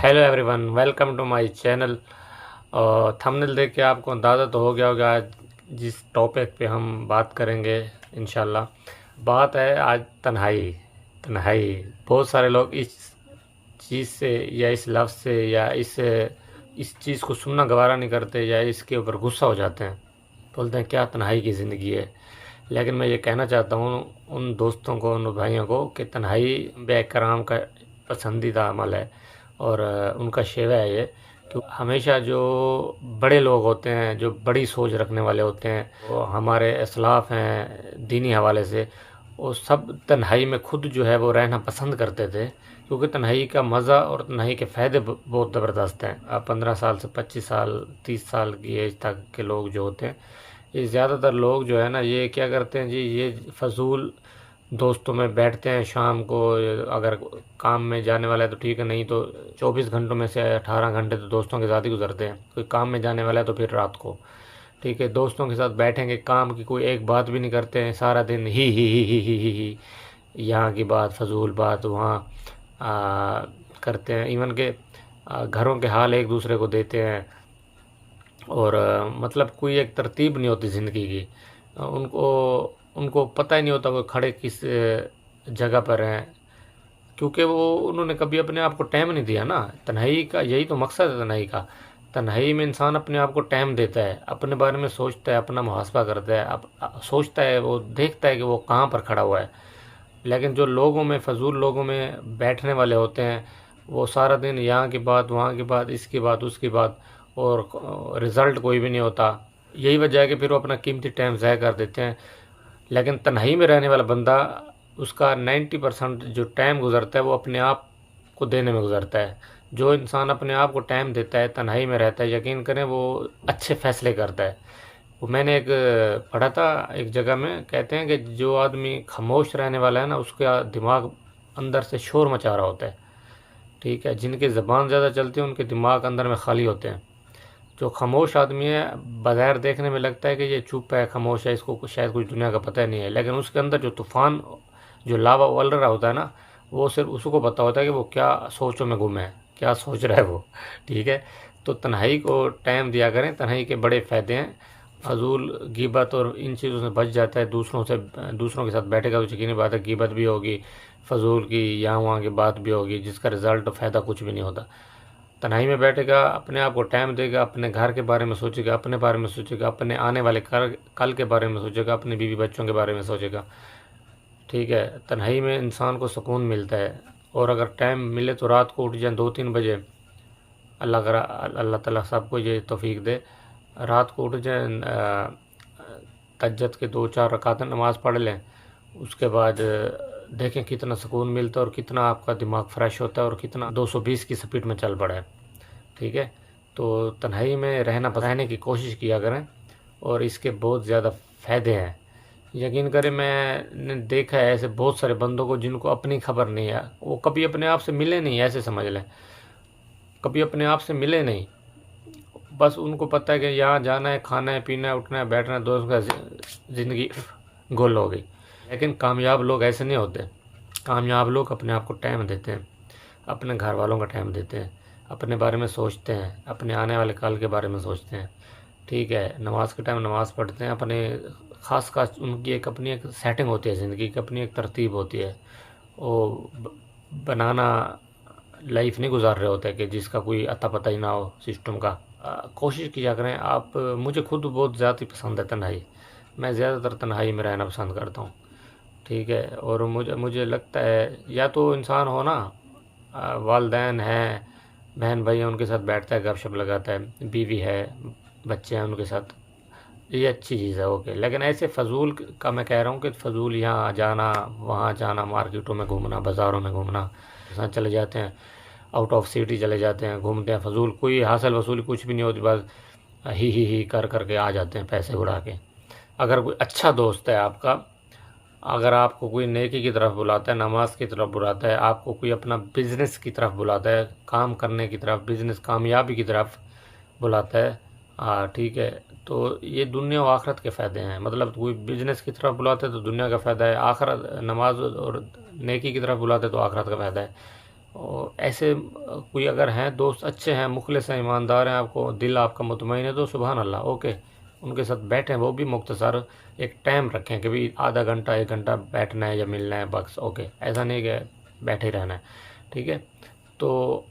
Hello everyone, welcome to my channel. और thumbnail देख के आपको अंदाज़ा तो हो गया होगा आज जिस टॉपिक पे हम बात करेंगे। इंशाल्लाह बात है आज तन्हाई। तन्हाई, बहुत सारे लोग इस चीज़ से या इस लफ्ज़ से या इस चीज़ को सुनना गवारा नहीं करते या इसके ऊपर गुस्सा हो जाते हैं, बोलते हैं क्या तन्हाई की ज़िंदगी है। लेकिन मैं ये कहना चाहता हूँ उन दोस्तों को, उन भाइयों को कि तन्हाई बेकराम का पसंदीदा अमल है और उनका शेवा है ये कि हमेशा जो बड़े लोग होते हैं, जो बड़ी सोच रखने वाले होते हैं, वो हमारे असलाफ़ हैं दीनी हवाले से, वो सब तन्हाई में खुद जो है वो रहना पसंद करते थे, क्योंकि तन्हाई का मज़ा और तन्हाई के फ़ायदे बहुत ज़बरदस्त हैं। अब 15 साल से 25 साल 30 साल की एज तक के लोग जो होते हैं, ये ज़्यादातर लोग जो है ना, ये क्या करते हैं जी, ये फजूल दोस्तों में बैठते हैं शाम को। अगर काम में जाने वाला है तो ठीक है, नहीं तो 24 घंटों में से 18 घंटे तो दोस्तों के साथ ही गुजरते हैं। कोई काम में जाने वाला है तो फिर रात को, ठीक है, दोस्तों के साथ बैठेंगे, काम की कोई एक बात भी नहीं करते हैं, सारा दिन ही यहाँ की बात, फजूल बात वहाँ करते हैं। इवन के घरों के हाल एक दूसरे को देते हैं और मतलब कोई एक तरतीब नहीं होती ज़िंदगी की। उनको उनको पता ही नहीं होता वो खड़े किस जगह पर हैं, क्योंकि वो उन्होंने कभी अपने आप को टाइम नहीं दिया ना। तन्हाई का यही तो मकसद है तन्हाई का। तन्हाई में इंसान अपने आप को टाइम देता है, अपने बारे में सोचता है, अपना मुहासबा करता है, सोचता है, वो देखता है कि वो कहाँ पर खड़ा हुआ है। लेकिन जो लोगों में, फजूल लोगों में बैठने वाले होते हैं, वो सारा दिन यहाँ की बात, वहाँ की बात, इसकी बात, उसकी बात, और रिज़ल्ट कोई भी नहीं होता। यही वजह है कि फिर वो अपना कीमती टाइम ज़ाया कर देते हैं। लेकिन तन्हाई में रहने वाला बंदा, उसका 90% जो टाइम गुजरता है वो अपने आप को देने में गुजरता है। जो इंसान अपने आप को टाइम देता है, तन्हाई में रहता है, यकीन करें वो अच्छे फ़ैसले करता है। वो मैंने एक पढ़ा था एक जगह में, कहते हैं कि जो आदमी खामोश रहने वाला है ना, उसका दिमाग अंदर से शोर मचा रहा होता है, ठीक है। जिनकी ज़बान ज़्यादा चलती है उनके दिमाग अंदर में खाली होते हैं। जो खामोश आदमी है, बग़ैर देखने में लगता है कि ये चुप है, खामोश है, इसको शायद कुछ दुनिया का पता ही नहीं है, लेकिन उसके अंदर जो तूफ़ान, जो लावा उबल रहा होता है ना, वो सिर्फ उसको पता होता है कि वो क्या सोचों में गुम है, क्या सोच रहा है वो, ठीक है। तो तन्हाई को टाइम दिया करें, तन्हाई के बड़े फ़ायदे हैं। फजूल गीबत और इन चीज़ों से बच जाता है। दूसरों के साथ बैठेगा तो यकीनी बात है गीबत भी होगी, फजूल की यहाँ वहाँ की बात भी होगी, जिसका रिज़ल्ट फ़ायदा कुछ भी नहीं होता। तन्हाई में बैठेगा, अपने आप को टाइम देगा, अपने घर के बारे में सोचेगा, अपने बारे में सोचेगा, अपने आने वाले कल के बारे में सोचेगा, अपने बीवी बच्चों के बारे में सोचेगा, ठीक है। तन्हाई में इंसान को सुकून मिलता है। और अगर टाइम मिले तो रात को उठ जाए 2-3 बजे, अल्लाह ताला सबको ये तौफीक दे, रात को उठ जाए, तहज्जुद के 2-4 रकात नमाज़ पढ़ लें, उसके बाद देखें कितना सुकून मिलता है और कितना आपका दिमाग फ्रेश होता है और कितना 220 की स्पीड में चल पड़ा है, ठीक है। तो तन्हाई में रहने की कोशिश किया करें और इसके बहुत ज़्यादा फ़ायदे हैं। यकीन करें, मैंने देखा है ऐसे बहुत सारे बंदों को जिनको अपनी खबर नहीं है, वो कभी अपने आप से मिले नहीं, ऐसे समझ लें, कभी अपने आप से मिले नहीं। बस उनको पता है कि यहाँ जाना है, खाना है, पीना है, उठना है, बैठना है, दोस्तों का ज़िंदगी गोल हो गई। लेकिन कामयाब लोग ऐसे नहीं होते। कामयाब लोग अपने आप को टाइम देते हैं, अपने घर वालों का टाइम देते हैं, अपने बारे में सोचते हैं, अपने आने वाले कल के बारे में सोचते हैं, ठीक है। नमाज के टाइम नमाज़ पढ़ते हैं, अपने ख़ास उनकी एक अपनी एक सेटिंग होती है ज़िंदगी की, अपनी एक तरतीब होती है। वो बनाना लाइफ नहीं गुजार रहे होते कि जिसका कोई अता पता ही ना हो सिस्टम का। कोशिश किया करें आप। मुझे खुद बहुत ज़्यादा ही पसंद है तन्हाई। मैं ज़्यादातर तन्हाई में रहना पसंद करता हूँ, ठीक है। और मुझे लगता है या तो इंसान हो ना, वालदैन हैं, बहन भाई हैं, उनके साथ बैठता है, गपशप लगाता है, बीवी है, बच्चे हैं, उनके साथ, ये अच्छी चीज़ है, ओके। लेकिन ऐसे फ़जूल का मैं कह रहा हूँ कि फ़जूल यहाँ जाना, वहाँ जाना, मार्केटों में घूमना, बाज़ारों में घूमना, साथ चले जाते हैं, आउट ऑफ सिटी चले जाते हैं, घूमते हैं, फजूल कोई हासिल वसूली कुछ भी नहीं होती, बस ही कर करके आ जाते हैं पैसे उड़ा के। अगर कोई अच्छा दोस्त है आपका, अगर आपको कोई नेकी की तरफ बुलाता है, नमाज की तरफ बुलाता है, आपको कोई अपना बिज़नेस की तरफ बुलाता है, काम करने की तरफ, बिज़नेस कामयाबी की तरफ बुलाता है, ठीक है, तो ये दुनिया और आखरत के फ़ायदे हैं। मतलब कोई बिज़नेस की तरफ बुलाते हैं तो दुनिया का फ़ायदा है, आखरत, नमाज और नेकी की तरफ बुलाते हैं तो आखरत का फ़ायदा है। اور ایسے کوئی اگر ہیں دوست اچھے ہیں، مخلص ہیں، ایماندار ہیں، آپ کو دل آپ کا مطمئن ہے تو سبحان اللہ، اوکے، ان کے ساتھ بیٹھیں، وہ بھی مختصر ایک ٹائم رکھیں کہ بھی آدھا گھنٹہ 1 گھنٹہ بیٹھنا ہے یا ملنا ہے، بس اوکے، ایسا نہیں کہ بیٹھے ہی رہنا ہے، ٹھیک ہے؟ تو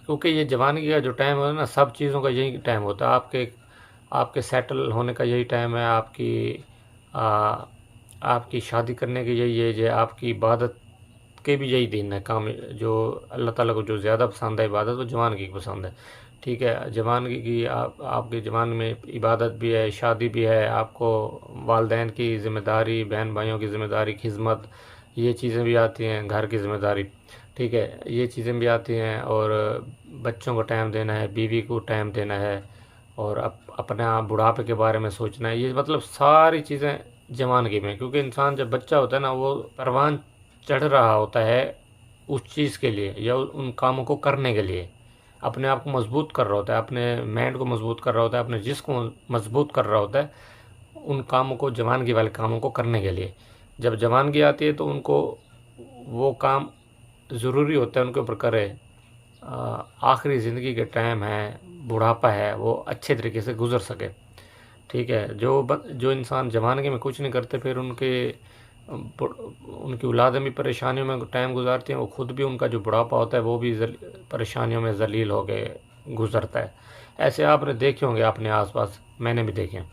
کیونکہ یہ جوانی کا جو ٹائم ہے نا، سب چیزوں کا یہی ٹائم ہوتا ہے، آپ کے سیٹل ہونے کا یہی ٹائم ہے، آپ کی شادی کرنے کی یہی ایج ہے، آپ کی عبادت کے بھی یہی دن ہے، کام جو اللہ تعالیٰ کو جو زیادہ پسند ہے عبادت، وہ جوانگی کی پسند ہے، ٹھیک ہے؟ جوانگی کی آپ کے جوان میں عبادت بھی ہے، شادی بھی ہے، آپ کو والدین کی ذمہ داری، بہن بھائیوں کی ذمہ داری، خدمت، یہ چیزیں بھی آتی ہیں، گھر کی ذمہ داری، ٹھیک ہے، یہ چیزیں بھی آتی ہیں، اور بچوں کو ٹائم دینا ہے، بیوی کو ٹائم دینا ہے، اور اپنا بڑھاپے کے بارے میں سوچنا ہے، یہ مطلب ساری چیزیں جوانگی میں، کیونکہ انسان جب بچہ ہوتا ہے نا، وہ پروان چڑھ رہا ہوتا ہے اس چیز کے لیے یا ان کاموں کو کرنے کے لیے، اپنے آپ کو مضبوط کر رہا ہوتا ہے، اپنے مائنڈ کو مضبوط کر رہا ہوتا ہے، اپنے جسم کو مضبوط کر رہا ہوتا ہے ان کاموں کو، جوانگی والے کاموں کو کرنے کے لیے۔ جب جوانگی آتی ہے تو ان کو وہ کام ضروری ہوتا ہے ان کے اوپر کرے، آخری زندگی کے ٹائم ہے، بڑھاپا ہے، وہ اچھے طریقے سے گزر سکے، ٹھیک ہے؟ جو انسان جوانگی میں کچھ نہیں کرتے، پھر ان کی اولادیں بھی پریشانیوں میں ٹائم گزارتی ہیں، وہ خود بھی ان کا جو بڑھاپا ہوتا ہے وہ بھی پریشانیوں میں ذلیل ہو کے گزرتا ہے۔ ایسے آپ نے دیکھے ہوں گے اپنے آس پاس، میں نے بھی دیکھے ہیں،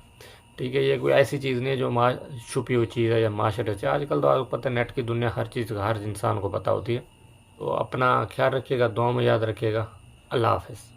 ٹھیک ہے؟ یہ کوئی ایسی چیز نہیں ہے جو چھپی ہوئی چیز ہے یا معاشرے سے، آج کل تو آپ کو پتہ ہے نیٹ کی دنیا، ہر چیز ہر انسان کو پتہ ہوتی ہے۔ تو اپنا خیال رکھیے گا، دعاؤں میں یاد رکھیے گا، اللہ حافظ۔